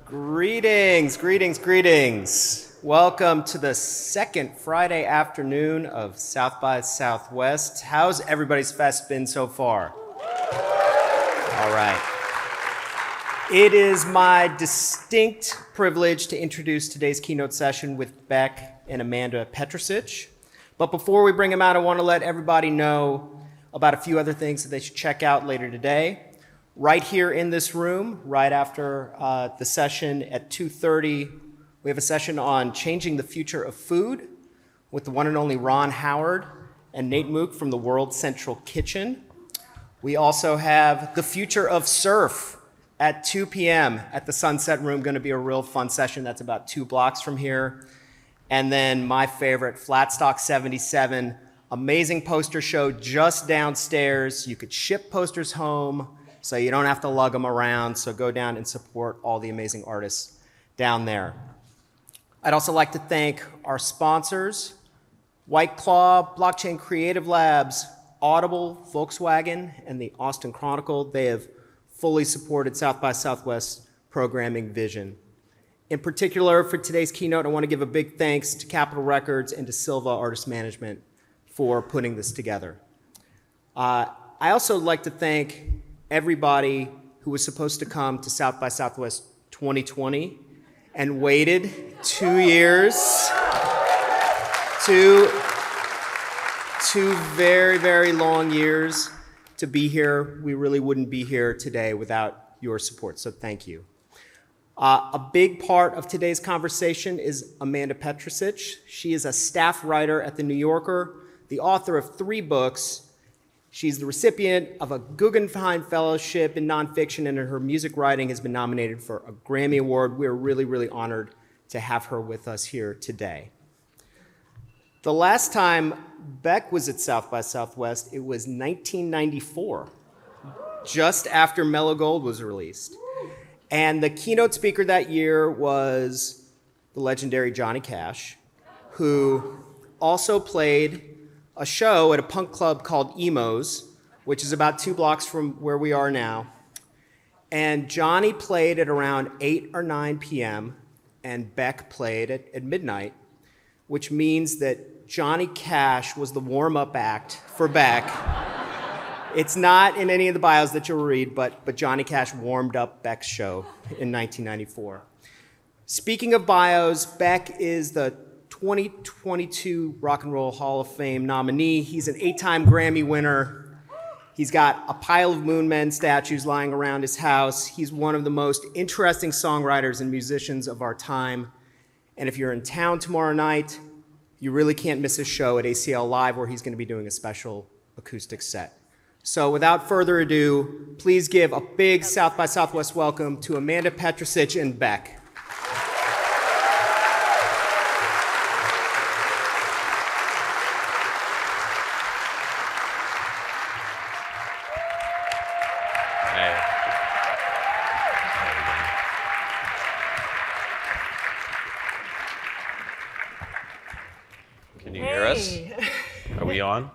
Greetings, greetings, greetings. Welcome to the second Friday afternoon of South by Southwest. How's everybody's fest been so far? All right. It is my distinct privilege to introduce today's keynote session with Beck and Amanda Petricic. But before we bring them out, I want to let everybody know about a few other things that they should check out later today. Right here in this room, right after the session at 2:30, we have a session on changing the future of food with the one and only Ron Howard and Nate Mook from the World Central Kitchen. We also have the future of surf at 2 p.m. at the Sunset Room, going to be a real fun session. That's about 2 blocks from here. And then my favorite, Flatstock 77, amazing poster show just downstairs. You could ship posters home, so you don't have to lug them around. So go down and support all the amazing artists down there. I'd also like to thank our sponsors, White Claw, Blockchain Creative Labs, Audible, Volkswagen, and the Austin Chronicle. They have fully supported South by Southwest programming vision. In particular, for today's keynote, I want to give a big thanks to Capitol Records and to Silva Artist Management for putting this together. I also like to thank everybody who was supposed to come to South by Southwest 2020 and waited 2 years, two very, very long years to be here. We really wouldn't be here today without your support, so thank you. A big part of today's conversation is Amanda Petricic. She is a staff writer at The New Yorker, the author of 3 books. She's the recipient of a Guggenheim Fellowship in Nonfiction, and her music writing has been nominated for a Grammy Award. We're really, really honored to have her with us here today. The last time Beck was at South by Southwest, it was 1994, just after Mellow Gold was released. And the keynote speaker that year was the legendary Johnny Cash, who also played a show at a punk club called Emos, which is about 2 blocks from where we are now. And Johnny played at around 8 or 9 p.m., and Beck played at midnight, which means that Johnny Cash was the warm-up act for Beck. It's not in any of the bios that you'll read, but Johnny Cash warmed up Beck's show in 1994. Speaking of bios, Beck is the 2022 Rock and Roll Hall of Fame nominee. He's an 8-time Grammy winner. He's got a pile of Moon Men statues lying around his house. He's one of the most interesting songwriters and musicians of our time. And if you're in town tomorrow night, you really can't miss his show at ACL Live, where he's going to be doing a special acoustic set. So without further ado, please give a big South by Southwest welcome to Amanda Petricic and Beck. On?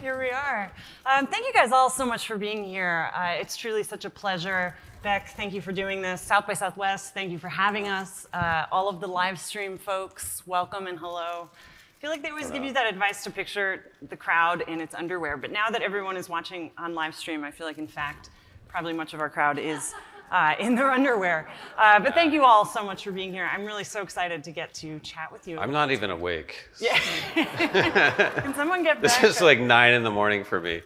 Here we are. Thank you guys all so much for being here. It's truly such a pleasure. Beck, thank you for doing this. South by Southwest, thank you for having us. All of the live stream folks, welcome and hello. I feel like they always give you that advice to picture the crowd in its underwear, but now that everyone is watching on live stream, I feel like, in fact, probably much of our crowd is in their underwear. But thank you all so much for being here. I'm really so excited to get to chat with you. I'm not even awake. Yeah. Can someone get back? This is like 9 in the morning for me.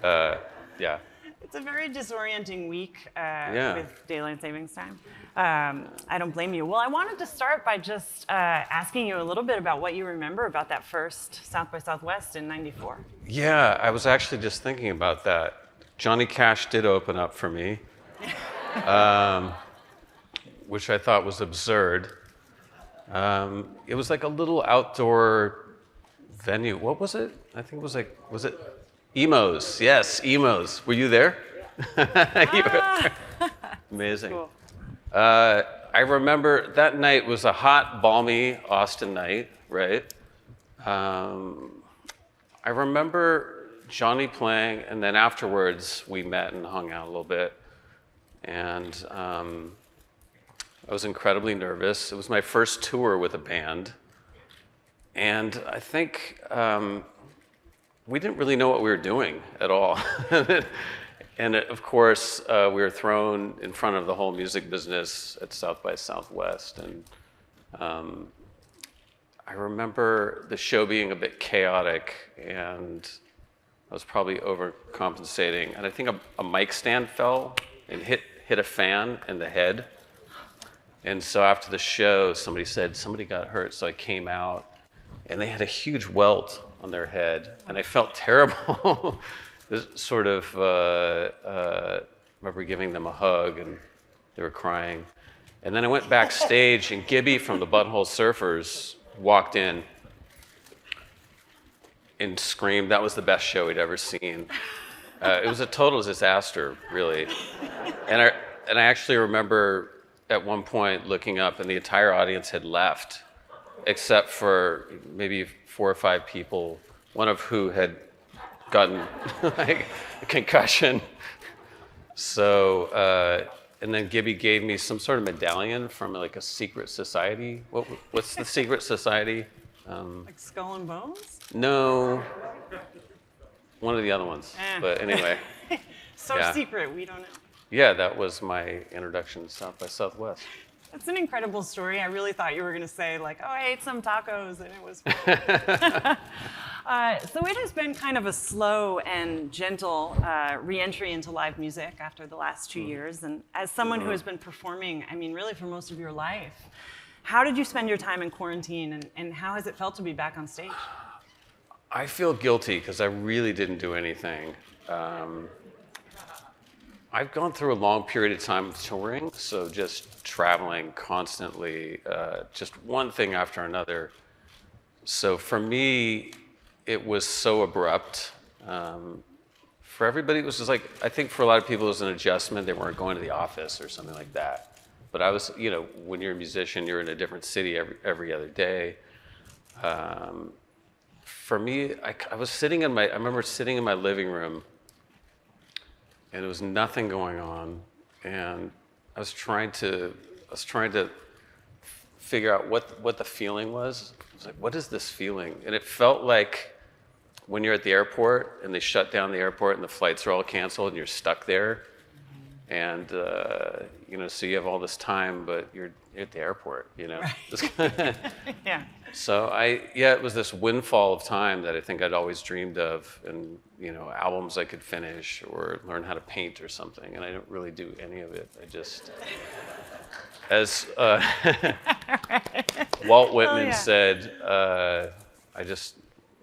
Yeah. It's a very disorienting week Yeah. with daylight savings time. I don't blame you. Well, I wanted to start by just asking you a little bit about what you remember about that first South by Southwest in '94. Yeah, I was actually just thinking about that. Johnny Cash did open up for me. Which I thought was absurd. It was like a little outdoor venue. What was it? I think it was was it Emos? Yes, Emos. Were you there? Amazing. Cool. I remember that night was a hot, balmy Austin night, right? I remember Johnny playing, and then afterwards we met and hung out a little bit. And I was incredibly nervous. It was my first tour with a band. And I think we didn't really know what we were doing at all. And of course, we were thrown in front of the whole music business at South by Southwest. And I remember the show being a bit chaotic, and I was probably overcompensating. And I think a mic stand fell and hit a fan in the head. And so after the show, somebody said, somebody got hurt. So I came out, and they had a huge welt on their head, and I felt terrible. This sort of, remember giving them a hug, and they were crying. And then I went backstage, and Gibby from the Butthole Surfers walked in and screamed. That was the best show he'd ever seen. It was a total disaster, really. And I actually remember at one point looking up, and the entire audience had left, except for maybe 4 or 5 people, one of who had gotten like a concussion. So, and then Gibby gave me some sort of medallion from like a secret society. What's the secret society? Like Skull and Bones? No, one of the other ones. But anyway. So yeah. Secret, we don't know. Yeah, that was my introduction to South by Southwest. That's an incredible story. I really thought you were going to say, like, oh, I ate some tacos, and it was fun. So it has been kind of a slow and gentle re-entry into live music after the last 2 years. And as someone who has been performing, I mean, really for most of your life, how did you spend your time in quarantine, and how has it felt to be back on stage? I feel guilty because I really didn't do anything. I've gone through a long period of time of touring, so just traveling constantly, just one thing after another. So for me, it was so abrupt. For everybody, it was just like, I think for a lot of people, it was an adjustment. They weren't going to the office or something like that. But I was, you know, when you're a musician, you're in a different city every other day. For me, I was sitting I remember sitting in my living room, and there was nothing going on, and I was trying to figure out what the feeling was. I was like, what is this feeling? And it felt like when you're at the airport and they shut down the airport and the flights are all canceled and you're stuck there, and you know, so you have all this time, but you're at the airport, you know. Right. Yeah. So it was this windfall of time that I think I'd always dreamed of, and you know, albums I could finish or learn how to paint or something, and I didn't really do any of it. I just, as Walt Whitman said, I just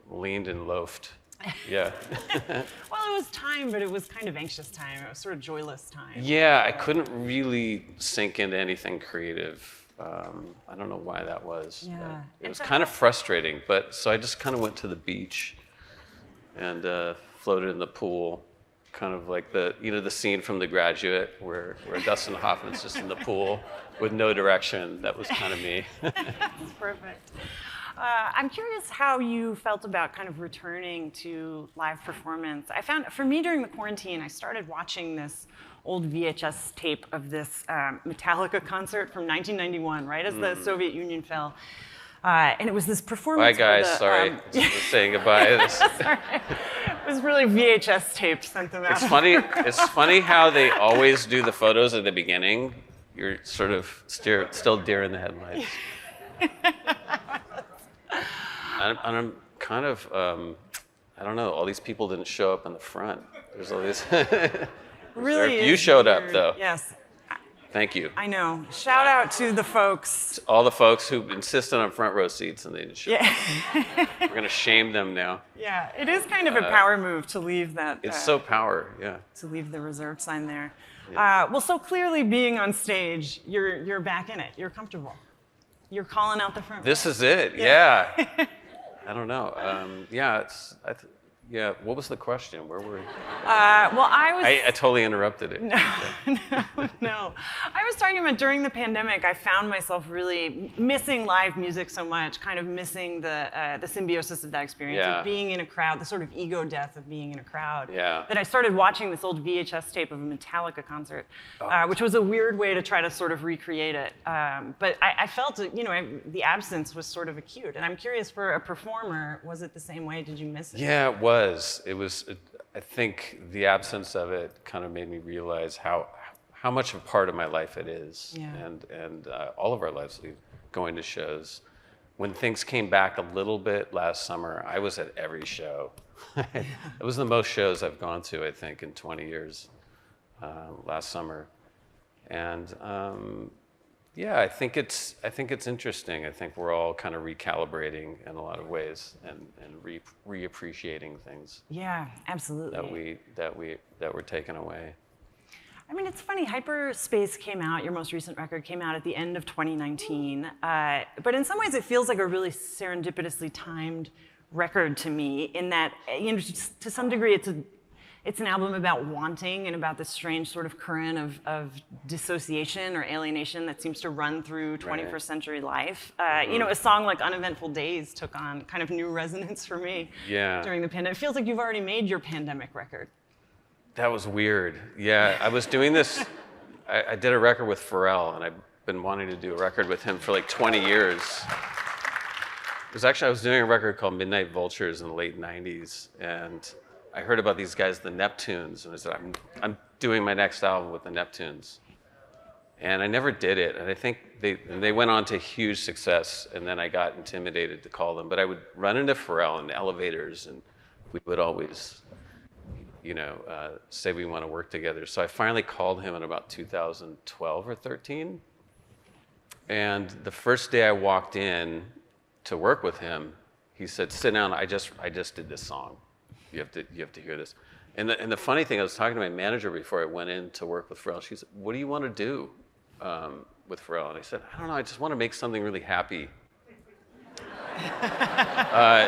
leaned and loafed. Yeah. Well, it was time, but it was kind of anxious time. It was sort of joyless time. Yeah, I couldn't really sink into anything creative. I don't know why that was. Yeah. It was kind of frustrating, but so I just kind of went to the beach and floated in the pool, kind of like the scene from The Graduate where Dustin Hoffman's just in the pool with no direction. That was kind of me. That's perfect. I'm curious how you felt about kind of returning to live performance. I found, for me during the quarantine, I started watching this old VHS tape of this Metallica concert from 1991, right as the Soviet Union fell. And it was this performance. Bye, guys. Sorry. Just saying goodbye. Sorry. It was really VHS tape, sent them out. It's funny how they always do the photos at the beginning. You're sort of still deer in the headlights. I'm kind of, I don't know, all these people didn't show up in the front. There's all these. Really you showed up, though. Yes. Thank you. I know. Shout out to the folks. All the folks who insisted on front row seats and they didn't show up. We're going to shame them now. Yeah, it is kind of a power move to leave that. It's so power, yeah. To leave the reserved sign there. Yeah. Well, so clearly being on stage, you're back in it. You're comfortable. You're calling out the front row. This is it, yeah. I don't know. Yeah, what was the question? Where were we? Well, I totally interrupted it. No. I was talking about during the pandemic, I found myself really missing live music so much, kind of missing the symbiosis of that experience of being in a crowd, the sort of ego death of being in a crowd. Yeah. That I started watching this old VHS tape of a Metallica concert, which was a weird way to try to sort of recreate it. But I felt, the absence was sort of acute. And I'm curious, for a performer, was it the same way? Did you miss it? Yeah, it was. I think the absence of it kind of made me realize how much of a part of my life it is, and all of our lives, going to shows. When things came back a little bit last summer, I was at every show. It was the most shows I've gone to, I think, in 20 years. Last summer, and I think it's interesting. I think we're all kind of recalibrating in a lot of ways and reappreciating things. Yeah, absolutely. That were taken away. I mean, it's funny. Hyperspace came out. Your most recent record came out at the end of 2019. But in some ways, it feels like a really serendipitously timed record to me. In that, to some degree, it's an album about wanting and about this strange sort of current of dissociation or alienation that seems to run through 21st century life. A song like Uneventful Days took on kind of new resonance for me during the pandemic. It feels like you've already made your pandemic record. That was weird. Yeah, I was doing this. I did a record with Pharrell, and I've been wanting to do a record with him for like 20 years. I was doing a record called Midnite Vultures in the late 90s, and I heard about these guys, the Neptunes, and I said, I'm doing my next album with the Neptunes. And I never did it, and I think they went on to huge success, and then I got intimidated to call them. But I would run into Pharrell in elevators, and we would always, say we want to work together. So I finally called him in about 2012 or 13. And the first day I walked in to work with him, he said, "Sit down, I just did this song. You have to hear this." And the funny thing, I was talking to my manager before I went in to work with Pharrell. She said, "What do you want to do with Pharrell?" And I said, "I don't know, I just want to make something really happy.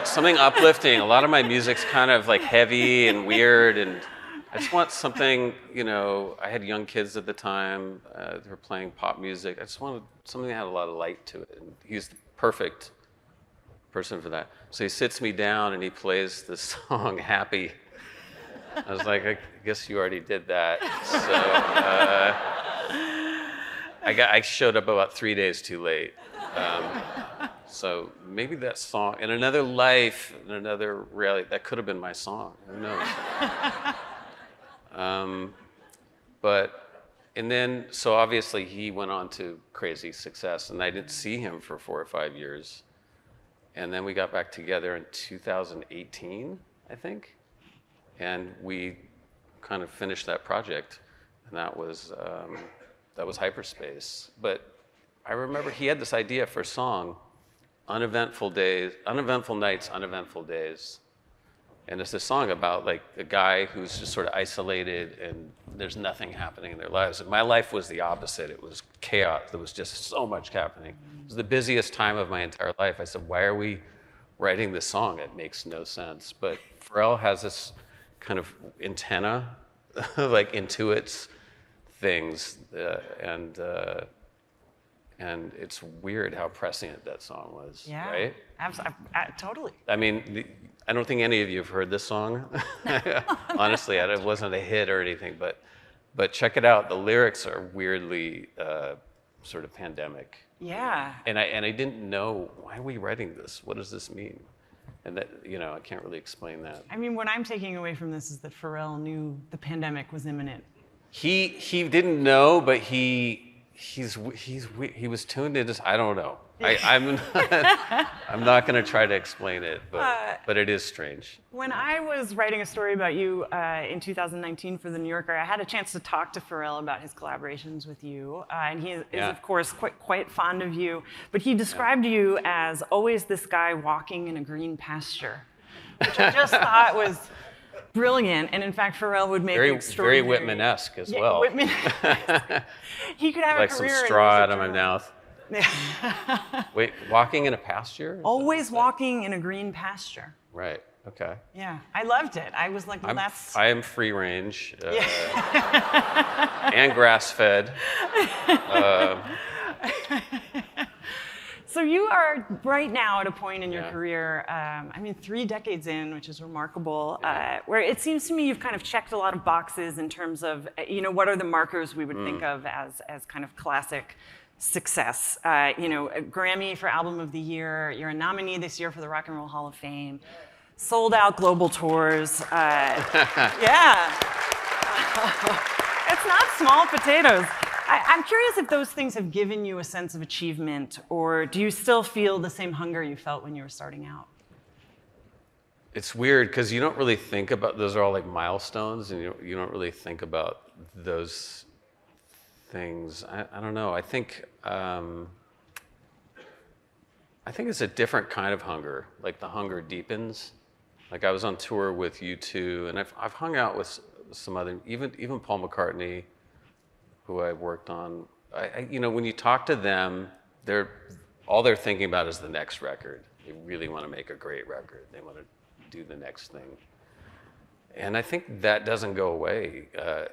Something uplifting. A lot of my music's kind of like heavy and weird, and I just want something, I had young kids at the time. They were playing pop music. I just wanted something that had a lot of light to it." And he's the perfect person for that. So he sits me down and he plays the song Happy. I was like, I guess you already did that. So I showed up about 3 days too late. So maybe that song, in another life, in another reality, that could have been my song. Who knows? So obviously he went on to crazy success, and I didn't see him for 4 or 5 years. And then we got back together in 2018, I think, and we kind of finished that project, and that was Hyperspace. But I remember he had this idea for a song, uneventful nights, uneventful days. And it's a song about like a guy who's just sort of isolated and there's nothing happening in their lives. And my life was the opposite. It was chaos. There was just so much happening. It was the busiest time of my entire life. I said, why are we writing this song? It makes no sense. But Pharrell has this kind of antenna, like intuits things. And it's weird how prescient that song was, right? Absolutely, totally. I mean, I don't think any of you have heard this song. Honestly, it wasn't a hit or anything, but check it out. The lyrics are weirdly sort of pandemic. Yeah. And I didn't know, why are we writing this? What does this mean? And that, I can't really explain that. I mean, what I'm taking away from this is that Pharrell knew the pandemic was imminent. He didn't know, but he was tuned into. I don't know. I'm not going to try to explain it, but it is strange. When I was writing a story about you in 2019 for The New Yorker, I had a chance to talk to Pharrell about his collaborations with you, and he is of course quite fond of you. But he described you as always this guy walking in a green pasture, which I just thought was brilliant, and in fact, Pharrell would make extraordinary. Very Whitman-esque as well. Whitman-esque. He could have like a career some straw out of my mouth. Wait, walking in a pasture? Always walking in a green pasture. Right. Okay. Yeah, I loved it. I was like, well, that's. I am free range and grass fed. So you are right now at a point in your career, 3 decades in, which is remarkable, where it seems to me you've kind of checked a lot of boxes in terms of, what are the markers we would think of as kind of classic success. A Grammy for Album of the Year, you're a nominee this year for the Rock and Roll Hall of Fame, sold out global tours. Yeah. It's not small potatoes. I'm curious if those things have given you a sense of achievement, or do you still feel the same hunger you felt when you were starting out? It's weird because you don't really think about, those are all like milestones, and you don't really think about those things. I don't know. I think it's a different kind of hunger. Like the hunger deepens. Like I was on tour with U2, and I've hung out with some other, even Paul McCartney, who I worked on. When you talk to them, all they're thinking about is the next record. They really want to make a great record. They want to do the next thing. And I think that doesn't go away.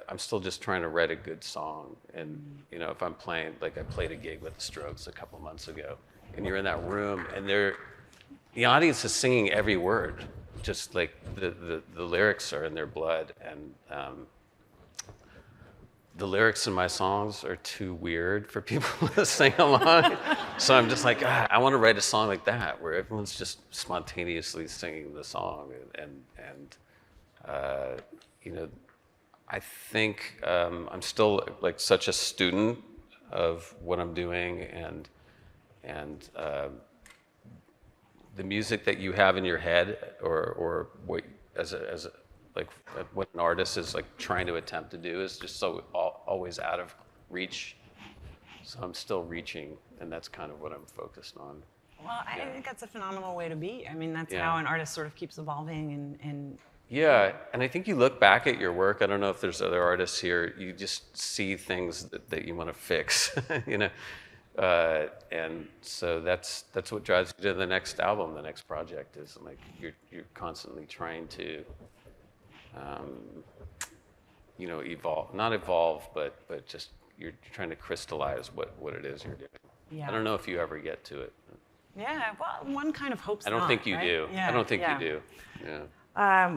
I'm still just trying to write a good song. And if I'm playing, like I played a gig with the Strokes a couple months ago, and you're in that room, and the audience is singing every word, just like the lyrics are in their blood. And the lyrics in my songs are too weird for people to sing along. So I'm just like, I want to write a song like that, where everyone's just spontaneously singing the song. And I think I'm still like such a student of what I'm doing, and the music that you have in your head, or what like what an artist is like trying to attempt to do, is just so always out of reach. So I'm still reaching, and that's kind of what I'm focused on. Well, I think that's a phenomenal way to be. I mean, that's how an artist sort of keeps evolving and. Yeah, and I think you look back at your work. I don't know if there's other artists here. You just see things that you want to fix, and so that's what drives you to the next album, the next project. Is like you're constantly trying to. Not evolve, but just you're trying to crystallize what it is you're doing. Yeah. I don't know if you ever get to it. Yeah, well, one kind of hopes I don't think you right? do. Yeah, I don't think you do. Yeah.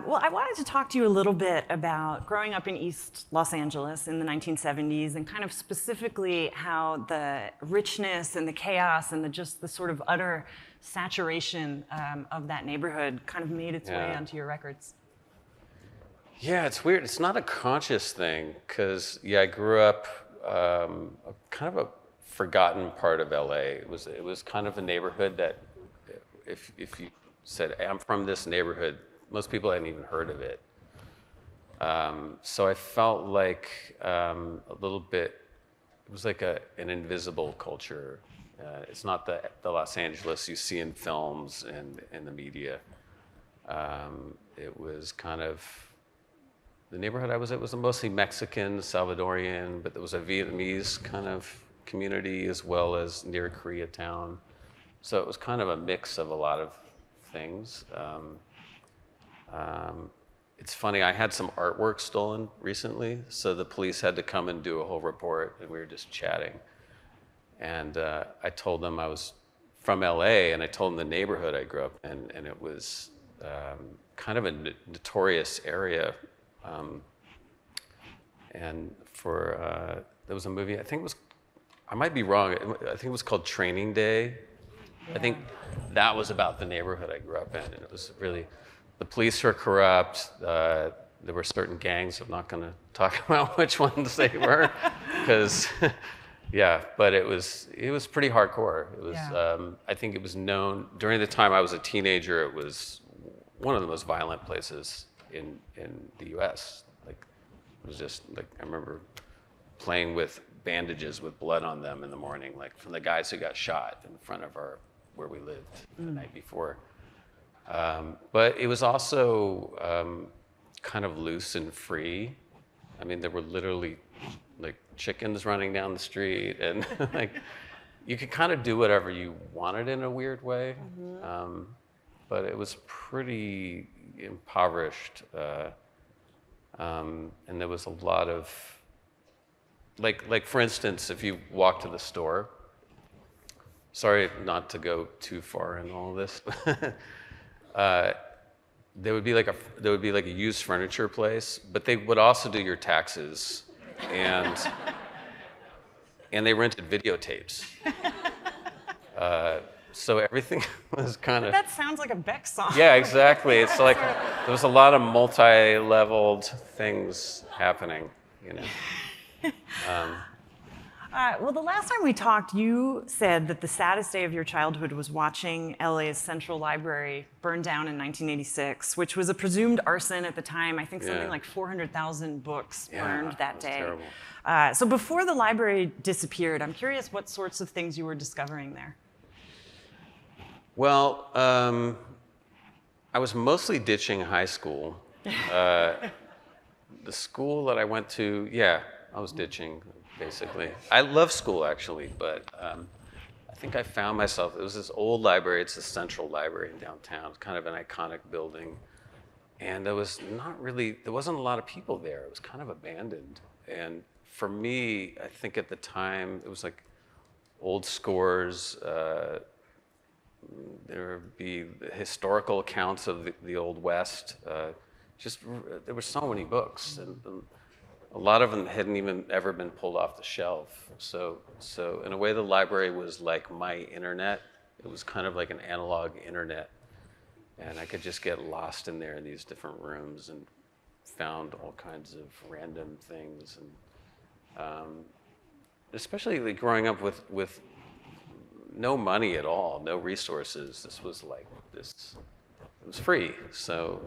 Well, I wanted to talk to you a little bit about growing up in East Los Angeles in the 1970s, and kind of specifically how the richness and the chaos and the sort of utter saturation of that neighborhood kind of made its way onto your records. Yeah, it's weird. It's not a conscious thing, because I grew up kind of a forgotten part of LA. It was kind of a neighborhood that, if you said I'm from this neighborhood, most people hadn't even heard of it. So I felt like a little bit. It was like an invisible culture. It's not the Los Angeles you see in films and in the media. It was kind of. The neighborhood I was at was mostly Mexican, Salvadorian, but there was a Vietnamese kind of community as well as near Koreatown. So it was kind of a mix of a lot of things. It's funny, I had some artwork stolen recently, so the police had to come and do a whole report, and we were just chatting. And I told them I was from LA, and I told them the neighborhood I grew up in, and it was kind of a notorious area. And there was a movie, I might be wrong, I think it was called Training Day. Yeah. I think that was about the neighborhood I grew up in, and it was really, the police were corrupt, there were certain gangs, I'm not gonna talk about which ones they were, because, but it was pretty hardcore. It was, I think it was known, during the time I was a teenager, it was one of the most violent places in the US. Like, it was just like, I remember playing with bandages with blood on them in the morning, like from the guys who got shot in front of where we lived the night before. But it was also kind of loose and free. I mean, there were literally like chickens running down the street, and like you could kind of do whatever you wanted in a weird way. but it was pretty impoverished. And there was a lot of, like for instance, if you walk to the store, sorry not to go too far in all of this, there would be like a used furniture place, but they would also do your taxes, and they rented videotapes. So everything was kind of. That sounds like a Beck song. Yeah, exactly. It's like there was a lot of multi-leveled things happening, you know. Well, the last time we talked, you said that the saddest day of your childhood was watching LA's Central Library burn down in 1986, which was a presumed arson at the time. I think something like 400,000 books burned that day. Terrible. So before the library disappeared, I'm curious what sorts of things you were discovering there. Well, I was mostly ditching high school. The school that I went to, I was ditching, basically. I love school, actually, but I think I found myself, it was this old library, it's the Central Library in downtown. It's kind of an iconic building. And there wasn't a lot of people there. It was kind of abandoned. And for me, I think at the time, it was like old scores, there would be historical accounts of the Old West. There were so many books, and a lot of them hadn't even ever been pulled off the shelf. So in a way, the library was like my internet. It was kind of like an analog internet, and I could just get lost in there in these different rooms and found all kinds of random things, and especially like growing up with no money at all, no resources. This was like this. It was free, so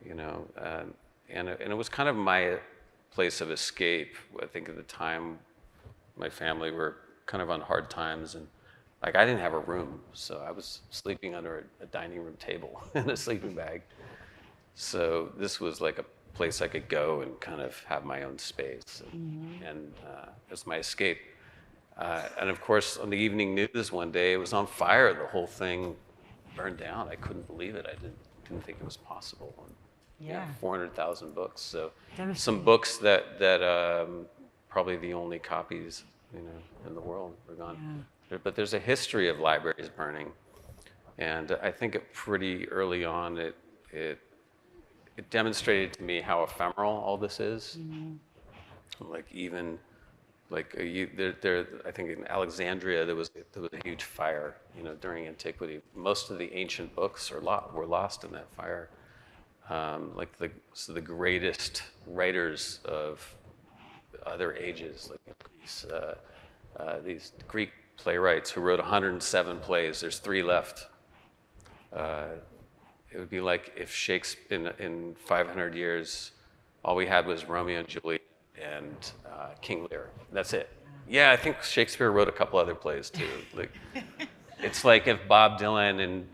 and it was kind of my place of escape. I think at the time, my family were kind of on hard times, and like I didn't have a room, so I was sleeping under a dining room table in a sleeping bag. So this was like a place I could go and kind of have my own space, and it was my escape. And of course, on the evening news one day, it was on fire. The whole thing burned down. I couldn't believe it. I didn't think it was possible. And, 400,000 books. So some books that probably the only copies, in the world were gone. Yeah. But there's a history of libraries burning, and I think pretty early on it demonstrated to me how ephemeral all this is. Like even. Like I think in Alexandria there was a huge fire, during antiquity. Most of the ancient books were lost in that fire. Like the greatest writers of other ages, like these Greek playwrights who wrote 107 plays. There's 3 left. It would be like if Shakespeare in 500 years, all we had was Romeo and Juliet and King Lear. That's it. Yeah, I think Shakespeare wrote a couple other plays too. Like, it's like if Bob Dylan in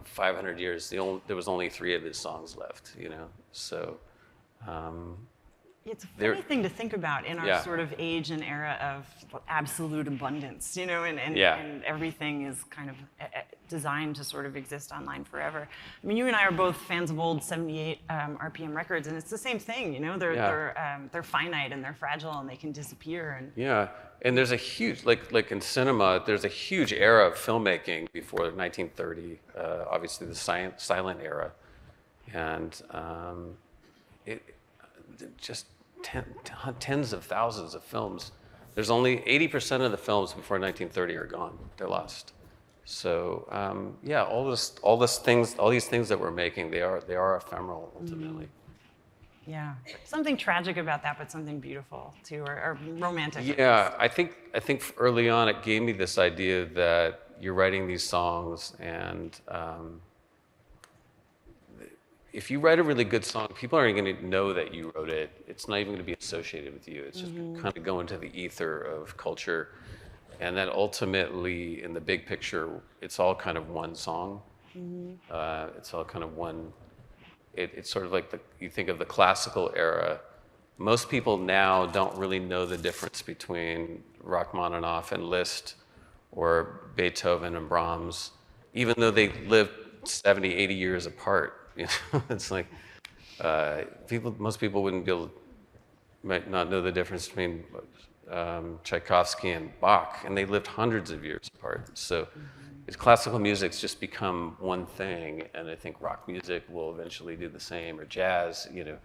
500 years, there was only 3 of his songs left. So. It's a funny thing to think about in our sort of age and era of absolute abundance, and everything is kind of designed to sort of exist online forever. I mean, you and I are both fans of old 78 RPM records, and it's the same thing, they're finite and they're fragile and they can disappear. And there's a huge, like in cinema, there's a huge era of filmmaking before 1930, obviously the silent era, and just tens of thousands of films. There's only 80% of the films before 1930 are gone. They're lost. So all these things that we're making, they are ephemeral ultimately. Yeah, something tragic about that, but something beautiful too, or romantic. Yeah, I think early on it gave me this idea that you're writing these songs, and if you write a really good song, people aren't going to know that you wrote it. It's not even going to be associated with you. It's just kind of go into the ether of culture. And then ultimately, in the big picture, it's all kind of one song. It's all kind of one. It's sort of like you think of the classical era. Most people now don't really know the difference between Rachmaninoff and Liszt or Beethoven and Brahms, even though they lived 70, 80 years apart. You know, it's like most people might not know the difference between Tchaikovsky and Bach, and they lived hundreds of years apart. So classical music's just become one thing, and I think rock music will eventually do the same, or jazz. You know,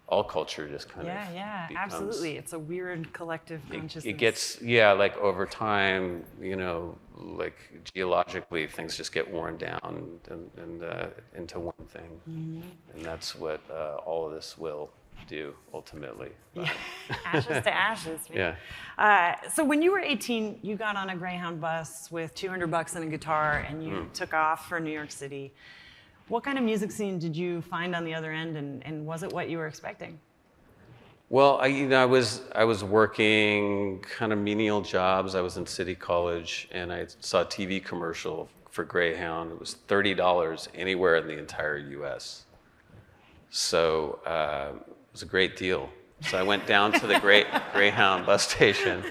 all culture just kind of becomes, absolutely. It's a weird collective consciousness. It gets like over time, you know, like geologically, things just get worn down and into one thing, and that's what all of this will do ultimately. Ashes to ashes. Man. So when you were 18, you got on a Greyhound bus with $200 and a guitar, and you took off for New York City. What kind of music scene did you find on the other end, and was it what you were expecting? Well, I was working kind of menial jobs. I was in City College, and I saw a TV commercial for Greyhound. It was $30 anywhere in the entire U.S. So it was a great deal. So I went down to the Greyhound bus station.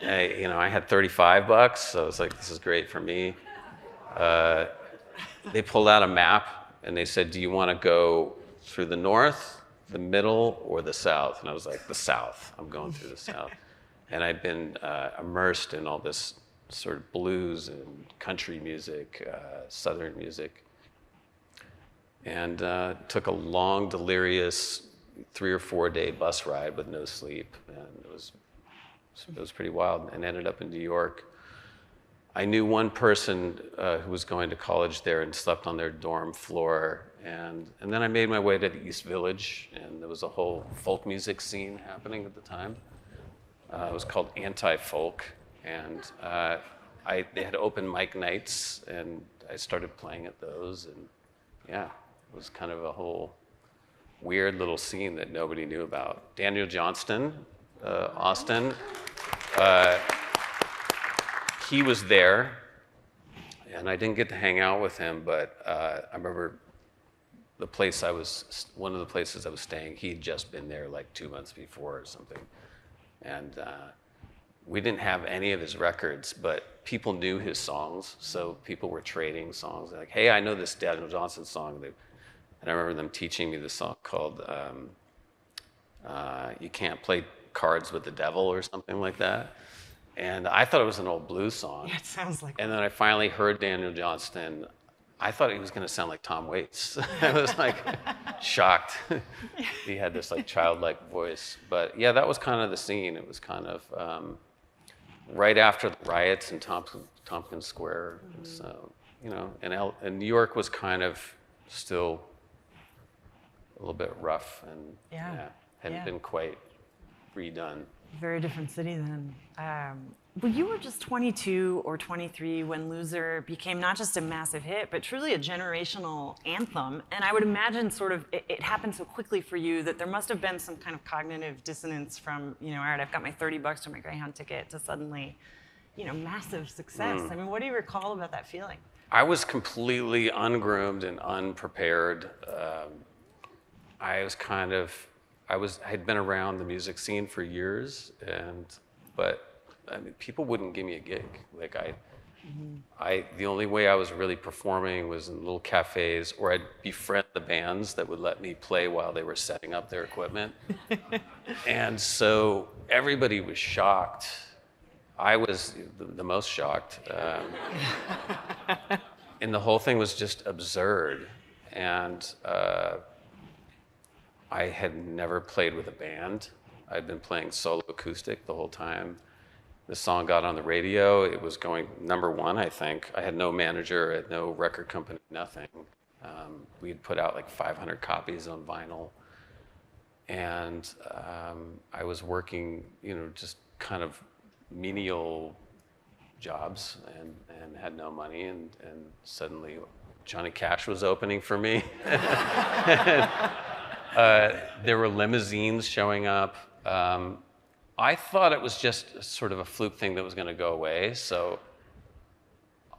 I had $35, so I was like, this is great for me. They pulled out a map, and they said, do you want to go through the north, the middle, or the south? And I was like, the south. I'm going through the south. And I'd been immersed in all this sort of blues and country music, southern music. And took a long, delirious 3 or 4 day bus ride with no sleep, and it was pretty wild. And ended up in New York. I knew one person who was going to college there and slept on their dorm floor, and then I made my way to the East Village, and there was a whole folk music scene happening at the time. It was called anti-folk, and they had open mic nights, and I started playing at those, and it was kind of a whole weird little scene that nobody knew about. Daniel Johnston, Austin, he was there, and I didn't get to hang out with him, but I remember one of the places I was staying, he'd just been there like 2 months before or something. And we didn't have any of his records, but people knew his songs, so people were trading songs. They're like, hey, I know this Daniel Johnston song. And I remember them teaching me this song called You Can't Play Cards with the Devil or something like that. And I thought it was an old blues song. Yeah, it sounds like And then I finally heard Daniel Johnston. I thought he was going to sound like Tom Waits. I was like shocked. He had this like childlike voice. But yeah, that was kind of the scene. It was kind of right after the riots in Tompkins Square. So, and New York was kind of still a little bit rough and hadn't been quite redone. Very different city then. Well, you were just 22 or 23 when Loser became not just a massive hit, but truly a generational anthem. And I would imagine sort of it happened so quickly for you that there must have been some kind of cognitive dissonance from, all right, I've got my $30 for my Greyhound ticket to suddenly, massive success. I mean, what do you recall about that feeling? I was completely ungroomed and unprepared. I had been around the music scene for years, but I mean, people wouldn't give me a gig. Like the only way I was really performing was in little cafes, or I'd befriend the bands that would let me play while they were setting up their equipment. And so everybody was shocked. I was the most shocked. And the whole thing was just absurd. And I had never played with a band. I'd been playing solo acoustic the whole time. The song got on the radio. It was going #1, I think. I had no manager, I had no record company, nothing. We had put out like 500 copies on vinyl. And I was working, just kind of menial jobs and had no money. And suddenly Johnny Cash was opening for me. There were limousines showing up. I thought it was just sort of a fluke thing that was going to go away, so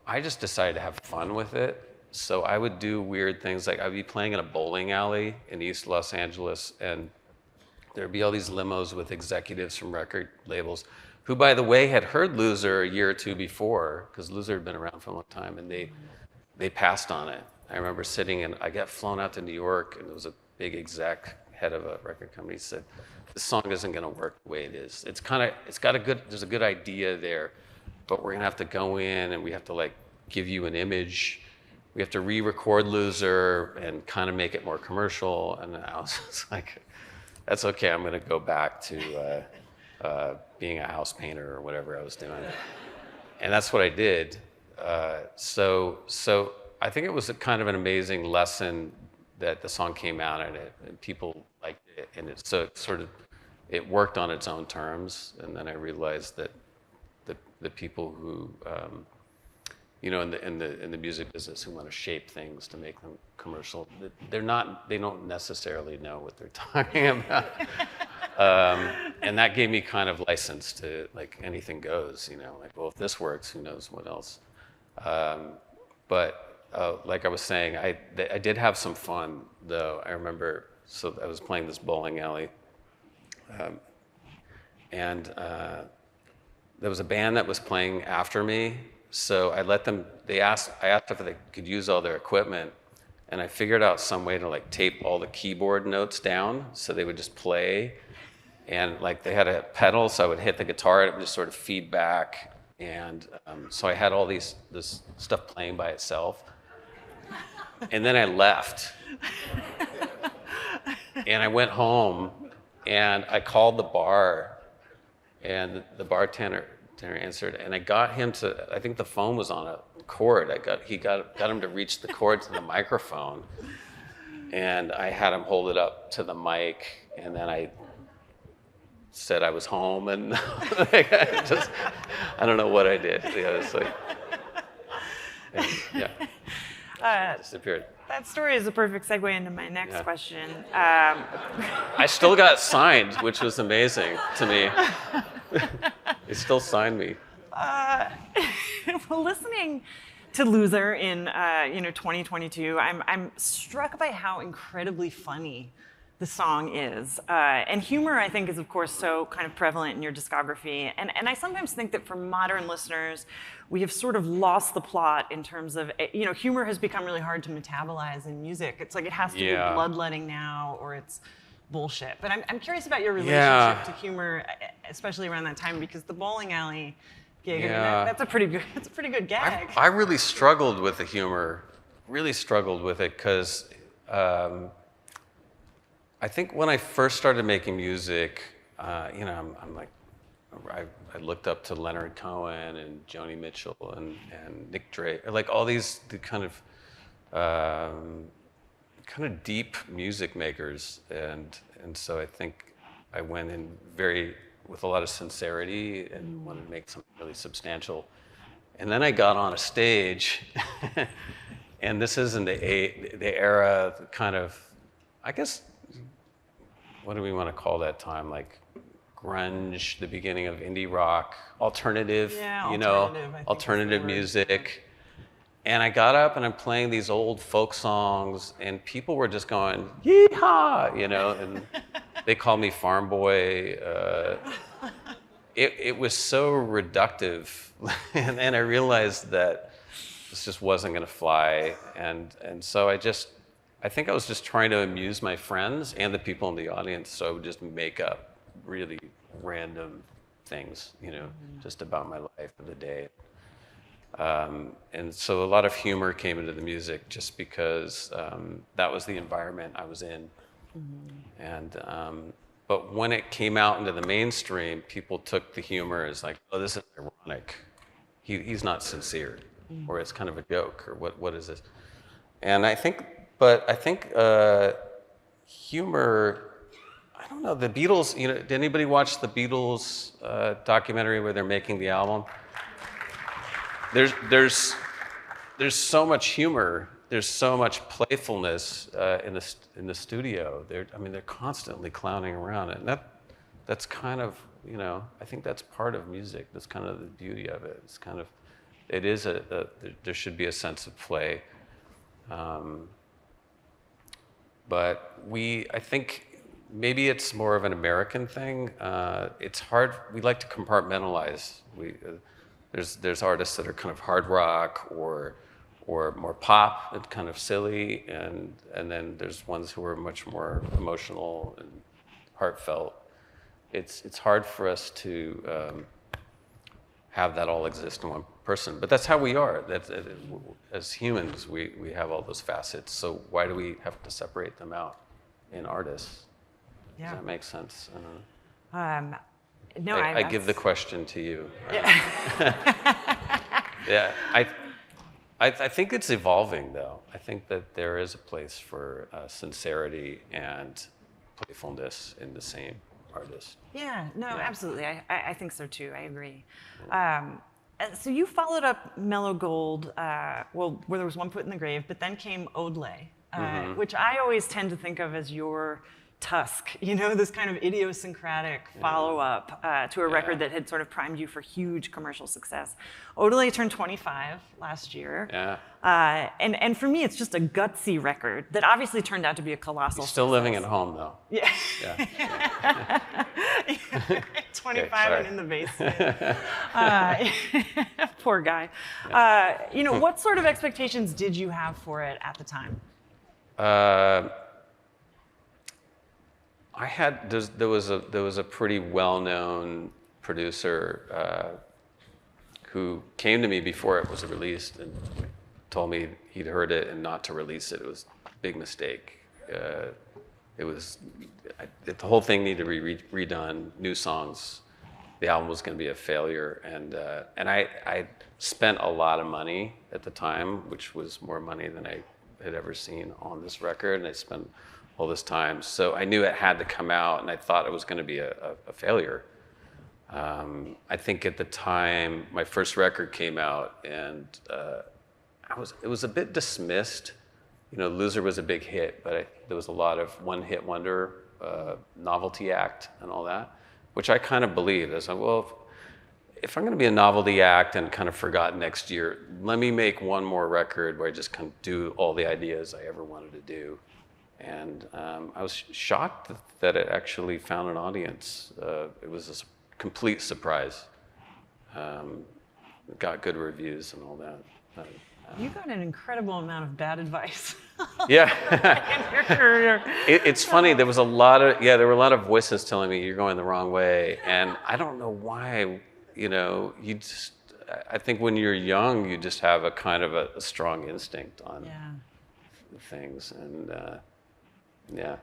I just decided to have fun with it. So I would do weird things, like I'd be playing in a bowling alley in East Los Angeles, and there'd be all these limos with executives from record labels, who, by the way, had heard Loser a year or two before, because Loser had been around for a long time, and they passed on it. I remember sitting and I got flown out to New York, and there was a big exec, head of a record company, said, "This song isn't going to work the way it is. There's a good idea there, but we're going to have to go in and we have to like give you an image. We have to re-record Loser and kind of make it more commercial." And I was just like, "That's okay. I'm going to go back to being a house painter or whatever I was doing." And that's what I did. So I think it was a kind of an amazing lesson that the song came out and people liked it, and it worked on its own terms. And then I realized that the people who in the music business who want to shape things to make them commercial, they don't necessarily know what they're talking about. And that gave me kind of license to like anything goes, like, well, if this works, who knows what else. But like I was saying, I did have some fun though. I remember, so I was playing this bowling alley, and there was a band that was playing after me. So I asked if they could use all their equipment, and I figured out some way to like tape all the keyboard notes down so they would just play. And like they had a pedal, so I would hit the guitar and it would just sort of feed back. And so I had all this stuff playing by itself. And then I left. And I went home and I called the bar, and the bartender answered, and I got him to, I think the phone was on a cord. He got him to reach the cord to the microphone, and I had him hold it up to the mic, and then I said I was home, and like, I don't know what I did. It's like, disappeared. That story is a perfect segue into my next question. I still got signed, which was amazing to me. They still signed me. Well, listening to Loser in 2022, I'm struck by how incredibly funny the song is. And humor, I think, is of course so kind of prevalent in your discography. And I sometimes think that for modern listeners, we have sort of lost the plot in terms of, humor has become really hard to metabolize in music. It's like it has to be bloodletting now, or it's bullshit. But I'm curious about your relationship to humor, especially around that time, because the bowling alley gig, that's a pretty good gag. I really struggled with the humor, because I think when I first started making music, I'm like, I looked up to Leonard Cohen and Joni Mitchell and Nick Drake, like all these kind of deep music makers, and so I think I went in with a lot of sincerity and wanted to make something really substantial. And then I got on a stage, and this is in the era, kind of, I guess, what do we want to call that time? Like grunge, the beginning of indie rock, alternative, alternative music. And I got up and I'm playing these old folk songs, and people were just going, "Yee-haw," and they called me farm boy. It was so reductive, and I realized that this just wasn't going to fly, and so I think I was just trying to amuse my friends and the people in the audience, so I would just make up really random things, just about my life of the day. And so a lot of humor came into the music just because that was the environment I was in. And but when it came out into the mainstream, people took the humor as like, "Oh, this is ironic. He's not sincere," or it's kind of a joke, or what is this? And I think humor, I don't know, the Beatles, did anybody watch the Beatles documentary where they're making the album? There's so much humor, there's so much playfulness in the studio. They're constantly clowning around, and that's kind of, I think that's part of music. That's kind of the beauty of it. It's kind of, it is there should be a sense of play. But I think maybe it's more of an American thing. It's hard, we like to compartmentalize. There's artists that are kind of hard rock or or more pop and kind of silly, and then there's ones who are much more emotional and heartfelt. It's hard for us to have that all exist in one person, but that's how we are. As humans, we have all those facets. So why do we have to separate them out in artists? Yeah. Does that make sense? No, I give the question to you. Yeah. Yeah, I think it's evolving, though. I think that there is a place for sincerity and playfulness in the same artist. Yeah, no, absolutely. I think so too. I agree. So you followed up Mellow Gold, where there was One Foot in the Grave, but then came Odelay, which I always tend to think of as your Tusk, this kind of idiosyncratic follow-up to a record that had sort of primed you for huge commercial success. Odelay turned 25 last year. Yeah. And for me, it's just a gutsy record that obviously turned out to be a colossal Still success. living at home, though. Yeah. Yeah. 25 and in the basement. Poor guy. What sort of expectations did you have for it at the time? There was a pretty well-known producer who came to me before it was released and told me he'd heard it and not to release it. It was a big mistake. The whole thing needed to be redone, new songs. The album was going to be a failure, and I spent a lot of money at the time, which was more money than I had ever seen on this record, and I spent all this time. So I knew it had to come out, and I thought it was going to be a failure. I think at the time, my first record came out, and it was a bit dismissed. Loser was a big hit, but there was a lot of one-hit wonder, novelty act, and all that, which I kind of believed. I was like, well, if I'm going to be a novelty act and kind of forgotten next year, let me make one more record where I just kind of do all the ideas I ever wanted to do. And I was shocked that it actually found an audience. It was a complete surprise. It got good reviews and all that. You got an incredible amount of bad advice. Yeah. in your career. It's funny. There were a lot of voices telling me you're going the wrong way, and I don't know why. I think when you're young, you just have a kind of a strong instinct on things, and yeah.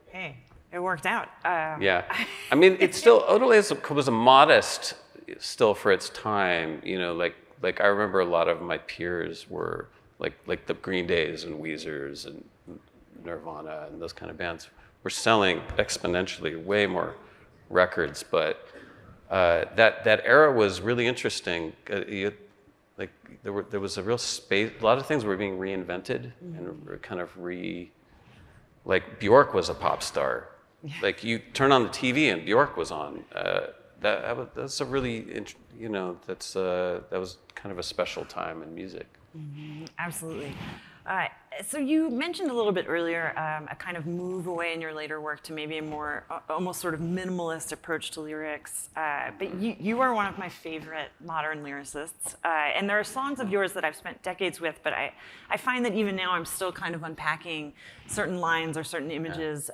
Hey, it worked out. Yeah, I mean, it's still Odelay was a modest still for its time. Like I remember a lot of my peers were like the Green Days and Weezers and Nirvana and those kind of bands were selling exponentially way more records, but that era was really interesting. There was a real space. A lot of things were being reinvented and were kind of like Bjork was a pop star. Yeah. Like you turn on the TV and Bjork was on. That's a really that was kind of a special time in music. Mm-hmm. Absolutely. So you mentioned a little bit earlier a kind of move away in your later work to maybe a more almost sort of minimalist approach to lyrics. But you are one of my favorite modern lyricists. And there are songs of yours that I've spent decades with, but I find that even now I'm still kind of unpacking certain lines or certain images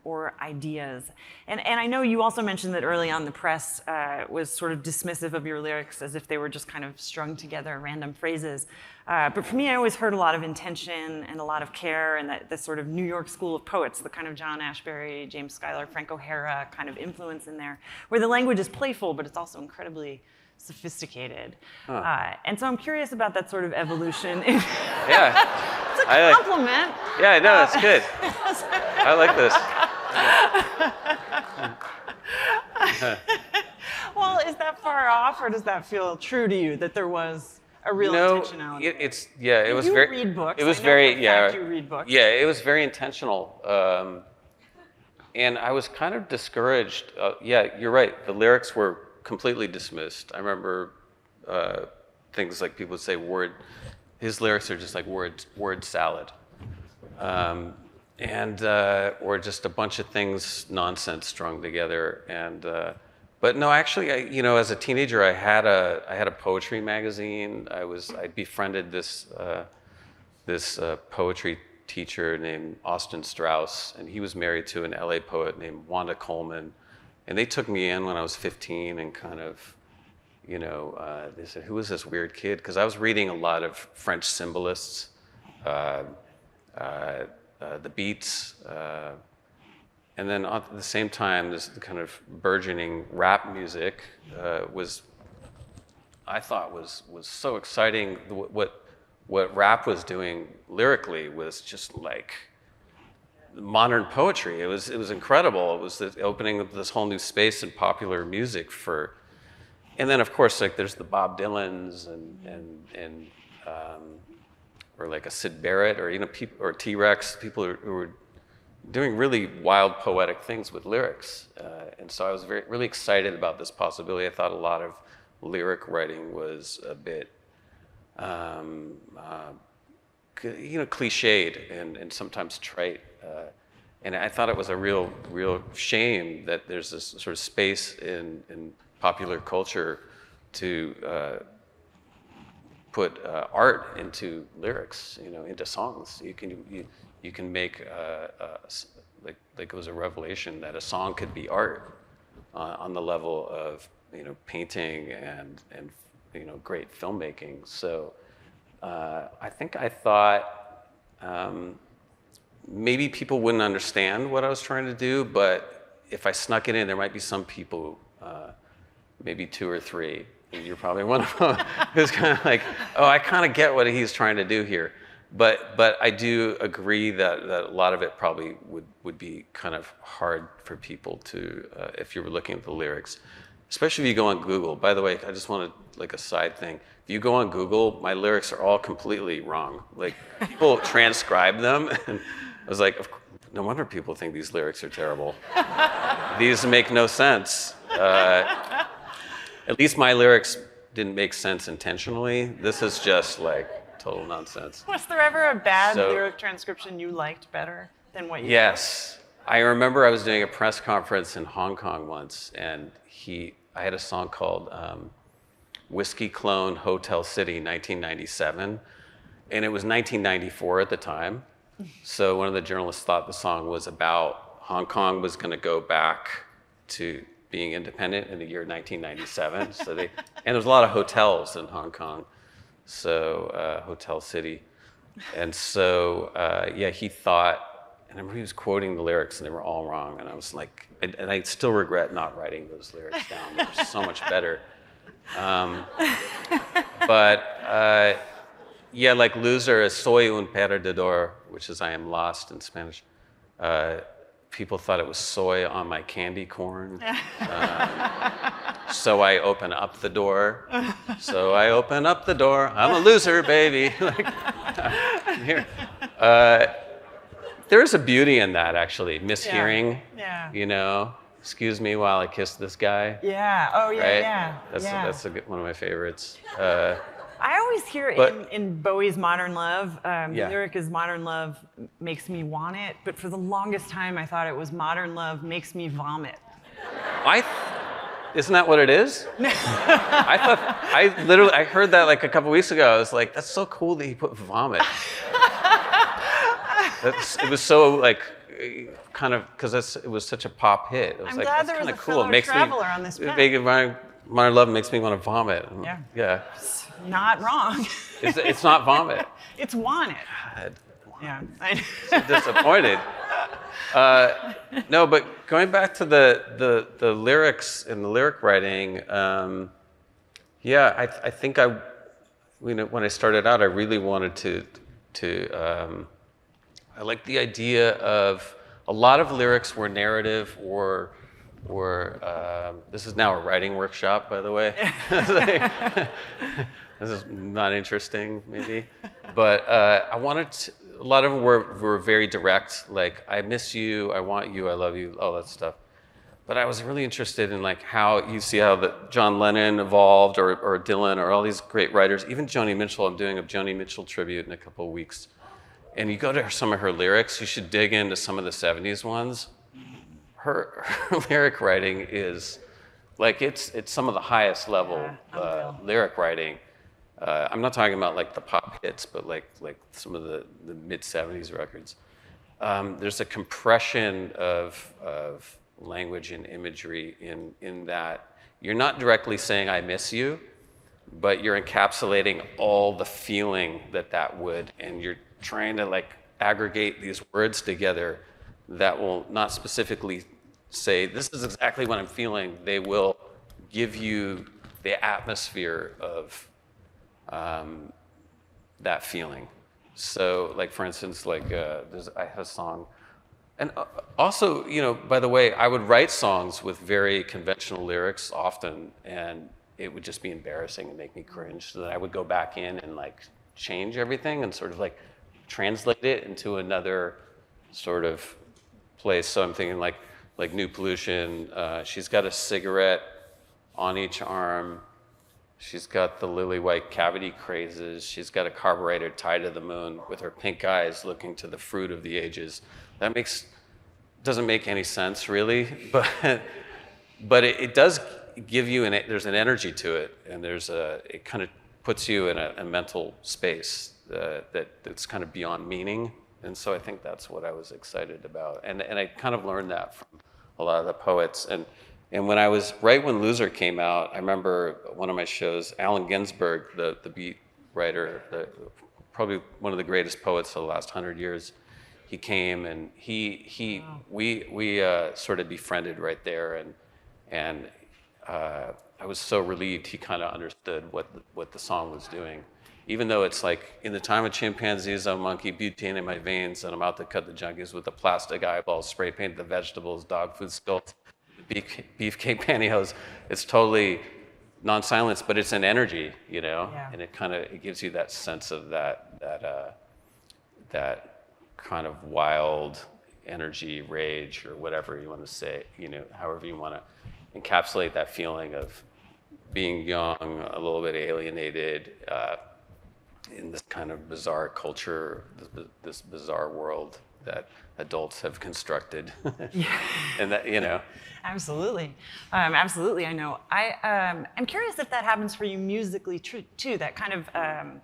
or ideas. And I know you also mentioned that early on the press was sort of dismissive of your lyrics as if they were just kind of strung together random phrases. But for me, I always heard a lot of intention and a lot of care and the sort of New York school of poets, the kind of John Ashbery, James Schuyler, Frank O'Hara kind of influence in there, where the language is playful, but it's also incredibly sophisticated. And so I'm curious about that sort of evolution. Yeah. It's a compliment. Yeah, no, it's good. I like this. Well, is that far off, or does that feel true to you, that there was a real intentionality? It was you very. Read books. It was I know very for a fact you read books. Yeah, it was very intentional, and I was kind of discouraged. You're right. The lyrics were completely dismissed. I remember things like people would say his lyrics are just like word salad, or just a bunch of things nonsense strung together and. But no, actually, as a teenager, I had a poetry magazine. I befriended this this poetry teacher named Austin Strauss, and he was married to an LA poet named Wanda Coleman. And they took me in when I was 15 and kind of, they said, who is this weird kid? Because I was reading a lot of French symbolists, the Beats, and then at the same time, this kind of burgeoning rap music I thought was so exciting. What rap was doing lyrically was just like modern poetry. It was incredible. It was the opening of this whole new space in popular music and then of course like there's the Bob Dylans and or like a Syd Barrett or people or T-Rex, people who were doing really wild poetic things with lyrics. And so I was really excited about this possibility. I thought a lot of lyric writing was a bit cliched and sometimes trite. And I thought it was a real shame that there's this sort of space in popular culture to put art into lyrics, into songs. You can make like it was a revelation that a song could be art on the level of painting and great filmmaking. So I thought maybe people wouldn't understand what I was trying to do, but if I snuck it in, there might be some people, maybe 2 or 3, and you're probably one of them, who's kind of like, oh, I kind of get what he's trying to do here. But I do agree that a lot of it probably would be kind of hard for people to, if you were looking at the lyrics, especially if you go on Google. By the way, I just wanted like a side thing. If you go on Google, my lyrics are all completely wrong. Like people transcribe them, and I was like, no wonder people think these lyrics are terrible. These make no sense. At least my lyrics didn't make sense intentionally. This is just like total nonsense. Was there ever a bad lyric transcription you liked better than what you Yes. I remember I was doing a press conference in Hong Kong once, and I had a song called Whiskey Clone Hotel City 1997, and it was 1994 at the time. So one of the journalists thought the song was about Hong Kong was going to go back to being independent in the year 1997. And there was a lot of hotels in Hong Kong, so Hotel City. And so, he thought, and I remember he was quoting the lyrics and they were all wrong. And I was like, and I still regret not writing those lyrics down. They were so much better. Like loser is soy un perdedor, which is I am lost in Spanish. People thought it was soy on my candy corn. So I open up the door. I'm a loser, baby. Here. There is a beauty in that, actually. Mishearing. Yeah. Excuse me while I kiss this guy. Yeah. Oh, yeah, right? yeah. That's one of my favorites. I always hear in Bowie's Modern Love, the lyric is modern love makes me want it, but for the longest time I thought it was modern love makes me vomit. Isn't that what it is? I heard that like a couple weeks ago. I was like, that's so cool that he put vomit. It was so like, kind of, because it was such a pop hit. It was I'm like, glad that's there was kind a of cool. fellow traveler on this pen. Modern love makes me want to vomit. Yeah. Not wrong. It's not vomit. It's want it. God. Yeah. So disappointed. No, but going back to the lyrics and the lyric writing, I think when I started out, I really wanted to I liked the idea of a lot of lyrics were narrative or this is now a writing workshop, by the way. This is not interesting, maybe. But a lot of them were very direct, like, I miss you, I want you, I love you, all that stuff. But I was really interested in like how you see how John Lennon evolved or Dylan or all these great writers, even Joni Mitchell. I'm doing a Joni Mitchell tribute in a couple of weeks. And you go to some of her lyrics, you should dig into some of the 70s ones. Her lyric writing is like, it's some of the highest level lyric writing. I'm not talking about like the pop hits, but like some of the mid '70s records. There's a compression of language and imagery in that you're not directly saying "I miss you," but you're encapsulating all the feeling that would, and you're trying to like aggregate these words together that will not specifically say, this is exactly what I'm feeling. They will give you the atmosphere of that feeling. So like, for instance, like I have a song, and also, you know, by the way, I would write songs with very conventional lyrics often, and it would just be embarrassing and make me cringe. So then I would go back in and like change everything and sort of like translate it into another sort of place. So I'm thinking like New Pollution. She's got a cigarette on each arm. She's got the lily white cavity crazes. She's got a carburetor tied to the moon with her pink eyes looking to the fruit of the ages. That doesn't make any sense really, but it does give you there's an energy to it, and it kind of puts you in a mental space that's kind of beyond meaning. And so I think that's what I was excited about, and I kind of learned that from a lot of the poets. And when when Loser came out, I remember one of my shows, Allen Ginsberg, the beat writer, probably one of the greatest poets of the last 100 years. He came and we sort of befriended right there, and I was so relieved he kind of understood what the song was doing. Even though it's like, in the time of chimpanzees, I'm a monkey, butane in my veins, and I'm out to cut the junkies with the plastic eyeballs, spray paint the vegetables, dog food skulls, beefcake pantyhose. It's totally non-silence, but it's an energy, you know? Yeah. And it gives you that sense of that kind of wild energy, rage, or whatever you want to say, you know, however you want to encapsulate that feeling of being young, a little bit alienated, in this kind of bizarre culture, this bizarre world that adults have constructed. And that, you know. Absolutely. Absolutely, I know. I'm curious if that happens for you musically too, that kind of